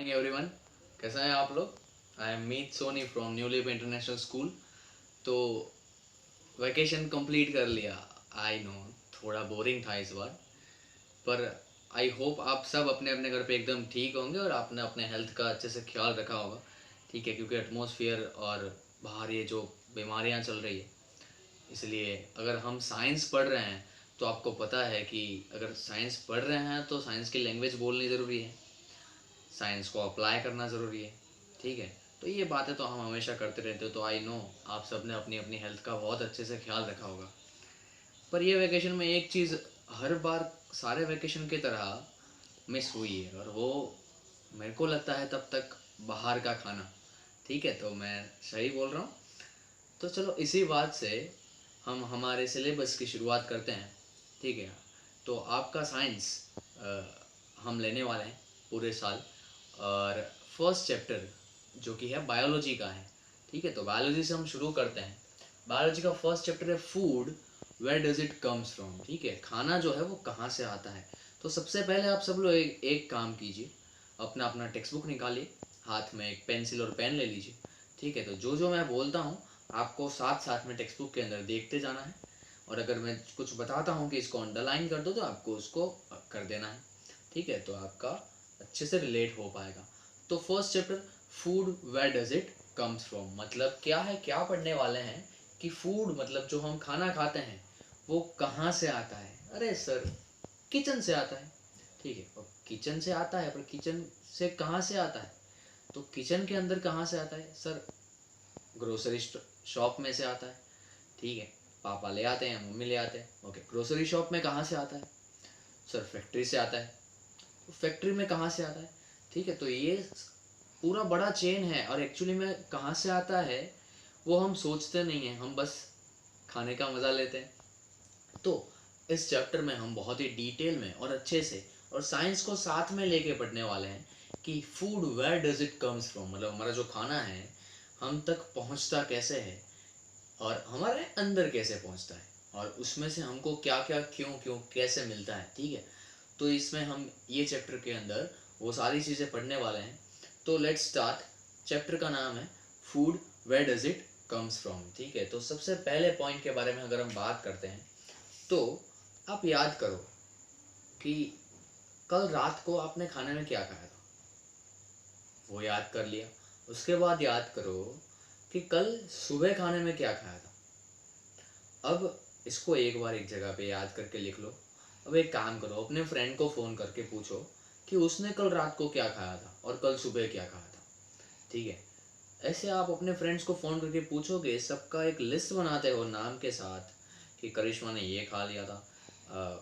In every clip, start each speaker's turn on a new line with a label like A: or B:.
A: Morning everyone, कैसा है आप लोग। I am Meet Soni from New Live International School. तो वैकेशन कंप्लीट कर लिया। आई नो थोड़ा बोरिंग था इस बार, पर आई होप आप सब अपने अपने घर पे एकदम ठीक होंगे और आपने अपने हेल्थ का अच्छे से ख्याल रखा होगा। ठीक है, क्योंकि एटमॉस्फेयर और बाहर ये जो बीमारियां चल रही है, इसलिए अगर हम साइंस पढ़ रहे हैं तो आपको पता है कि अगर साइंस पढ़ रहे हैं तो साइंस की लैंग्वेज बोलनी ज़रूरी है, साइंस को अप्लाई करना ज़रूरी है। ठीक है, तो ये बातें तो हम हमेशा करते रहते हो, तो आई नो आप सब ने अपनी अपनी हेल्थ का बहुत अच्छे से ख्याल रखा होगा। पर ये वैकेशन में एक चीज़ हर बार सारे वैकेशन की तरह मिस हुई है, और वो मेरे को लगता है तब तक बाहर का खाना। ठीक है, तो मैं सही बोल रहा हूँ। तो चलो इसी बात से हम हमारे सिलेबस की शुरुआत करते हैं। ठीक है, तो आपका साइंस हम लेने वाले हैं पूरे साल, और फर्स्ट चैप्टर जो कि है बायोलॉजी का है। ठीक है, तो बायोलॉजी से हम शुरू करते हैं। बायोलॉजी का फर्स्ट चैप्टर है food, where does it comes from. ठीक है, खाना जो है वो कहाँ से आता है। तो सबसे पहले आप सब लोग एक काम कीजिए, अपना अपना टेक्स्ट बुक निकालिए, हाथ में एक पेंसिल और पेन ले लीजिए। ठीक है, तो जो जो मैं बोलता हूँ आपको साथ साथ में टेक्स्ट बुक के अंदर देखते जाना है, और अगर मैं कुछ बताता हूँ कि इसको अंडरलाइन कर दो तो आपको उसको कर देना है। ठीक है, तो आपका अच्छे से रिलेट हो पाएगा। तो first chapter food, where does it comes from, मतलब क्या है, क्या पढ़ने वाले हैं कि फूड मतलब जो हम खाना खाते हैं वो कहाँ से आता है। अरे सर, किचन से आता है। ठीक है, और किचन से आता है, पर किचन से कहाँ से आता है। तो किचन के अंदर कहाँ से आता है सर, ग्रोसरी शॉप में से आता है। ठीक है, पापा ले आते हैं, मम्मी ले आते हैं। ओके, ग्रोसरी शॉप में कहाँ से आता है सर, फैक्ट्री से आता है। तो फैक्ट्री में कहाँ से आता है। ठीक है, तो ये पूरा बड़ा चेन है, और एक्चुअली में कहाँ से आता है वो हम सोचते नहीं हैं, हम बस खाने का मज़ा लेते हैं। तो इस चैप्टर में हम बहुत ही डिटेल में और अच्छे से और साइंस को साथ में लेके पढ़ने वाले हैं कि food where does it comes from, मतलब हमारा जो खाना है हम तक पहुंचता कैसे है, और हमारे अंदर कैसे पहुंचता है, और उसमें से हमको क्या क्या क्यों क्यों कैसे मिलता है। ठीक है, तो इसमें हम ये चैप्टर के अंदर वो सारी चीज़ें पढ़ने वाले हैं। तो लेट्स स्टार्ट। चैप्टर का नाम है food, where does it comes from. ठीक है, तो सबसे पहले पॉइंट के बारे में अगर हम बात करते हैं तो आप याद करो कि कल रात को आपने खाने में क्या खाया था, वो याद कर लिया। उसके बाद याद करो कि कल सुबह खाने में क्या खाया था। अब इसको एक बार एक जगह पे याद करके लिख लो। अब एक काम करो, अपने फ्रेंड को फ़ोन करके पूछो कि उसने कल रात को क्या खाया था और कल सुबह क्या खाया था। ठीक है, ऐसे आप अपने फ्रेंड्स को फ़ोन करके पूछोगे, सबका एक लिस्ट बनाते हो नाम के साथ कि करिश्मा ने ये खा लिया था,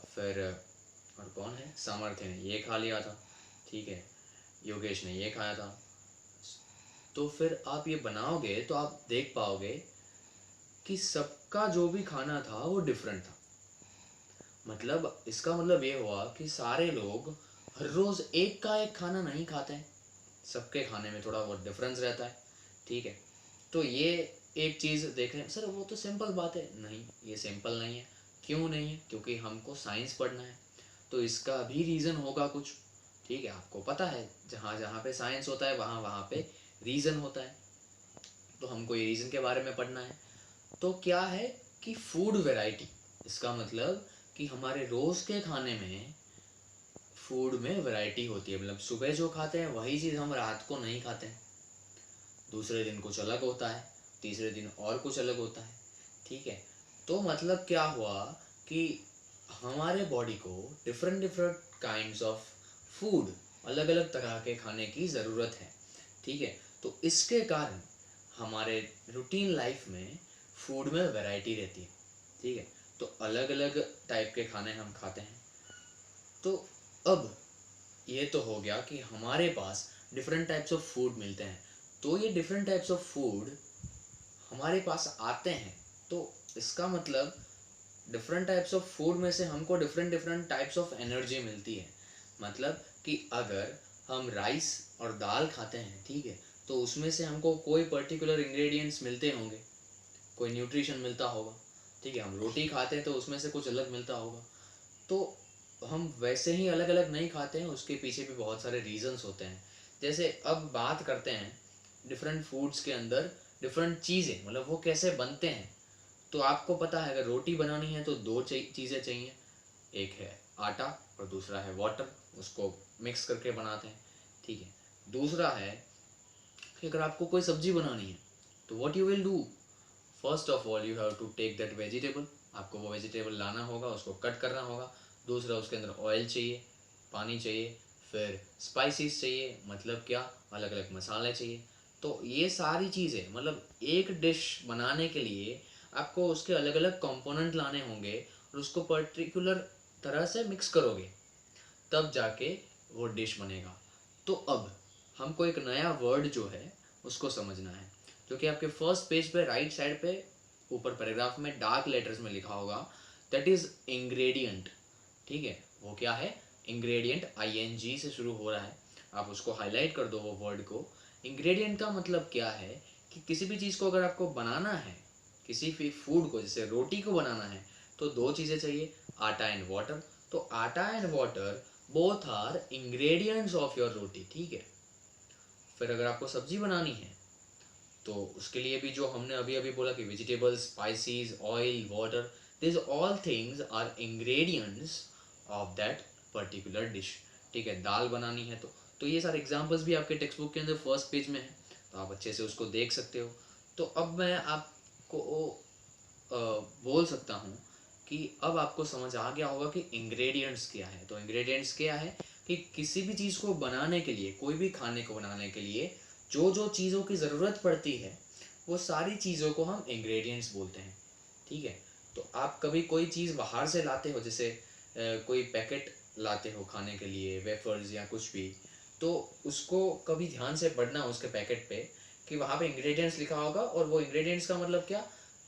A: फिर और कौन है, सामर्थ्य ने ये खा लिया था। ठीक है, योगेश ने ये खाया था। तो फिर आप ये बनाओगे तो आप देख पाओगे कि सबका जो भी खाना था वो डिफरेंट था। मतलब इसका मतलब ये हुआ कि सारे लोग हर रोज़ एक का एक खाना नहीं खाते हैं, सबके खाने में थोड़ा बहुत डिफरेंस रहता है। ठीक है, तो ये एक चीज़ देख रहे हैं सर, वो तो सिंपल बात है। नहीं, ये सिंपल नहीं है। क्यों नहीं है, क्योंकि हमको साइंस पढ़ना है, तो इसका भी रीज़न होगा कुछ। ठीक है, आपको पता है जहाँ जहाँ पे साइंस होता है वहाँ वहाँ पे रीज़न होता है, तो हमको ये रीज़न के बारे में पढ़ना है। तो क्या है कि फूड वैरायटी, इसका मतलब कि हमारे रोज़ के खाने में फूड में वैरायटी होती है, मतलब सुबह जो खाते हैं वही चीज़ हम रात को नहीं खाते हैं, दूसरे दिन कुछ अलग होता है, तीसरे दिन और कुछ अलग होता है। ठीक है, तो मतलब क्या हुआ कि हमारे बॉडी को different different kinds of food, अलग अलग तरह के खाने की ज़रूरत है। ठीक है, तो इसके कारण हमारे रूटीन लाइफ में फूड में वैरायटी रहती है। ठीक है, तो अलग अलग टाइप के खाने हम खाते हैं। तो अब ये तो हो गया कि हमारे पास डिफरेंट टाइप्स ऑफ फूड मिलते हैं। तो ये डिफरेंट टाइप्स ऑफ फूड हमारे पास आते हैं, तो इसका मतलब डिफरेंट टाइप्स ऑफ फूड में से हमको different different types of energy मिलती है। मतलब कि अगर हम राइस और दाल खाते हैं, ठीक है, तो उसमें से हमको कोई पर्टिकुलर इंग्रेडिएंट्स मिलते होंगे, कोई न्यूट्रिशन मिलता होगा। ठीक है, हम रोटी खाते हैं तो उसमें से कुछ अलग मिलता होगा। तो हम वैसे ही अलग अलग नहीं खाते हैं, उसके पीछे भी बहुत सारे रीजंस होते हैं। जैसे अब बात करते हैं डिफरेंट फूड्स के अंदर डिफरेंट चीज़ें, मतलब वो कैसे बनते हैं। तो आपको पता है अगर रोटी बनानी है तो दो चीज़ें चाहिए, एक है आटा और दूसरा है वाटर, उसको मिक्स करके बनाते हैं, ठीक है। दूसरा है कि अगर आपको कोई सब्जी बनानी है तो what you will do, first of all you have to take that vegetable, आपको वो वेजिटेबल लाना होगा, उसको कट करना होगा। दूसरा उसके अंदर ऑयल चाहिए, पानी चाहिए, फिर स्पाइसेस चाहिए, मतलब क्या, अलग अलग मसाले चाहिए। तो ये सारी चीज़ें, मतलब एक डिश बनाने के लिए आपको उसके अलग अलग कंपोनेंट लाने होंगे और उसको पर्टिकुलर तरह से मिक्स करोगे, तब जाके वो डिश बनेगा। तो अब हमको एक नया वर्ड जो है उसको समझना है, जो कि आपके फर्स्ट पेज पे राइट साइड पे ऊपर पैराग्राफ में डार्क लेटर्स में लिखा होगा, दैट इज इंग्रेडिएंट। ठीक है, वो क्या है, इंग्रेडिएंट, ING से शुरू हो रहा है, आप उसको हाईलाइट कर दो वो वर्ड को। इंग्रेडिएंट का मतलब क्या है कि किसी भी चीज़ को अगर आपको बनाना है, किसी भी फूड को, जैसे रोटी को बनाना है, तो दो चीज़ें चाहिए, आटा एंड वाटर। तो आटा and water both are ingredients of your roti, ठीक है। फिर अगर आपको सब्जी बनानी है तो उसके लिए भी जो हमने अभी अभी बोला कि vegetables, spices, oil, water, this all things are ingredients of that particular dish, ठीक है। दाल बनानी है तो ये सारे एग्जांपल्स भी आपके टेक्स्ट बुक के अंदर फर्स्ट पेज में है, तो आप अच्छे से उसको देख सकते हो। तो अब मैं आपको बोल सकता हूँ कि अब आपको समझ आ गया होगा कि इंग्रेडिएंट्स क्या है। तो इंग्रेडिएंट्स क्या है कि किसी भी चीज़ को बनाने के लिए, कोई भी खाने को बनाने के लिए जो जो चीज़ों की ज़रूरत पड़ती है, वो सारी चीज़ों को हम इंग्रेडिएंट्स बोलते हैं, ठीक है। तो आप कभी कोई चीज़ बाहर से लाते हो, जैसे कोई पैकेट लाते हो खाने के लिए, वेफर्स या कुछ भी, तो उसको कभी ध्यान से पढ़ना उसके पैकेट पे कि वहाँ पे इंग्रेडिएंट्स लिखा होगा, और वो इंग्रेडिएंट्स का मतलब क्या,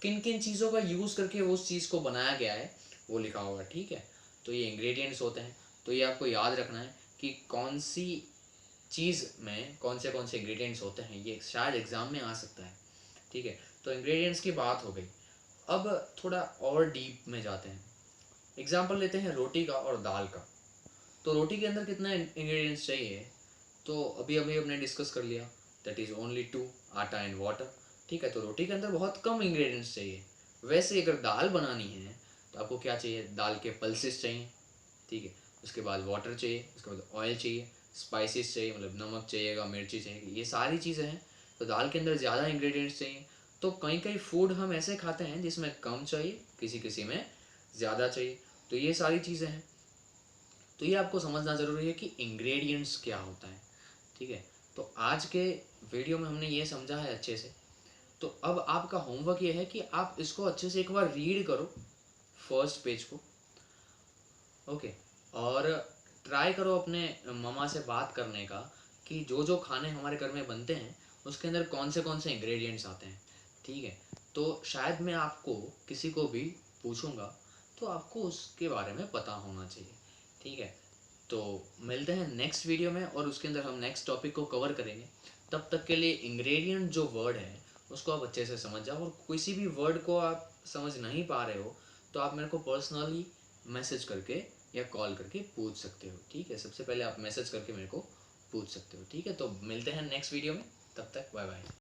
A: किन किन चीज़ों का यूज़ करके उस चीज़ को बनाया गया है, वो लिखा होगा, ठीक है। तो ये इंग्रेडिएंट्स होते हैं। तो ये आपको याद रखना है कि कौन सी चीज़ में कौन से इंग्रेडिएंट्स होते हैं, ये शायद एग्ज़ाम में आ सकता है, ठीक है। तो इंग्रेडिएंट्स की बात हो गई। अब थोड़ा और डीप में जाते हैं। एग्जाम्पल लेते हैं रोटी का और दाल का। तो रोटी के अंदर कितना इंग्रेडिएंट्स चाहिए, तो अभी अभी हमने डिस्कस कर लिया, दैट इज़ ओनली 2, आटा एंड वाटर, ठीक है। तो रोटी के अंदर बहुत कम इंग्रेडिएंट्स चाहिए। वैसे अगर दाल बनानी है तो आपको क्या चाहिए, दाल के पल्सेस चाहिए, ठीक है। उसके बाद वाटर चाहिए, उसके बाद ऑयल चाहिए, स्पाइसेस चाहिए, मतलब नमक चाहिएगा, मिर्ची चाहिए, ये सारी चीज़ें हैं। तो दाल के अंदर ज़्यादा इंग्रेडिएंट्स चाहिए। तो कई कई फूड हम ऐसे खाते हैं जिसमें कम चाहिए, किसी किसी में ज़्यादा चाहिए। तो ये सारी चीज़ें हैं। तो ये आपको समझना ज़रूरी है कि इंग्रेडिएंट्स क्या होता है, ठीक है। तो आज के वीडियो में हमने ये समझा है अच्छे से। तो अब आपका होमवर्क ये है कि आप इसको अच्छे से एक बार रीड करो, फर्स्ट पेज को, ओके। और ट्राई करो अपने मम्मा से बात करने का कि जो जो खाने हमारे घर में बनते हैं उसके अंदर कौन से इंग्रेडिएंट्स आते हैं, ठीक है। तो शायद मैं आपको किसी को भी पूछूंगा तो आपको उसके बारे में पता होना चाहिए, ठीक है। तो मिलते हैं नेक्स्ट वीडियो में और उसके अंदर हम नेक्स्ट टॉपिक को कवर करेंगे। तब तक के लिए इंग्रेडिएंट जो वर्ड है उसको आप अच्छे से समझ जाओ, और किसी भी वर्ड को आप समझ नहीं पा रहे हो तो आप मेरे को पर्सनली मैसेज करके या कॉल करके पूछ सकते हो, ठीक है। सबसे पहले आप मैसेज करके मेरे को पूछ सकते हो, ठीक है। तो मिलते हैं नेक्स्ट वीडियो में, तब तक बाय बाय।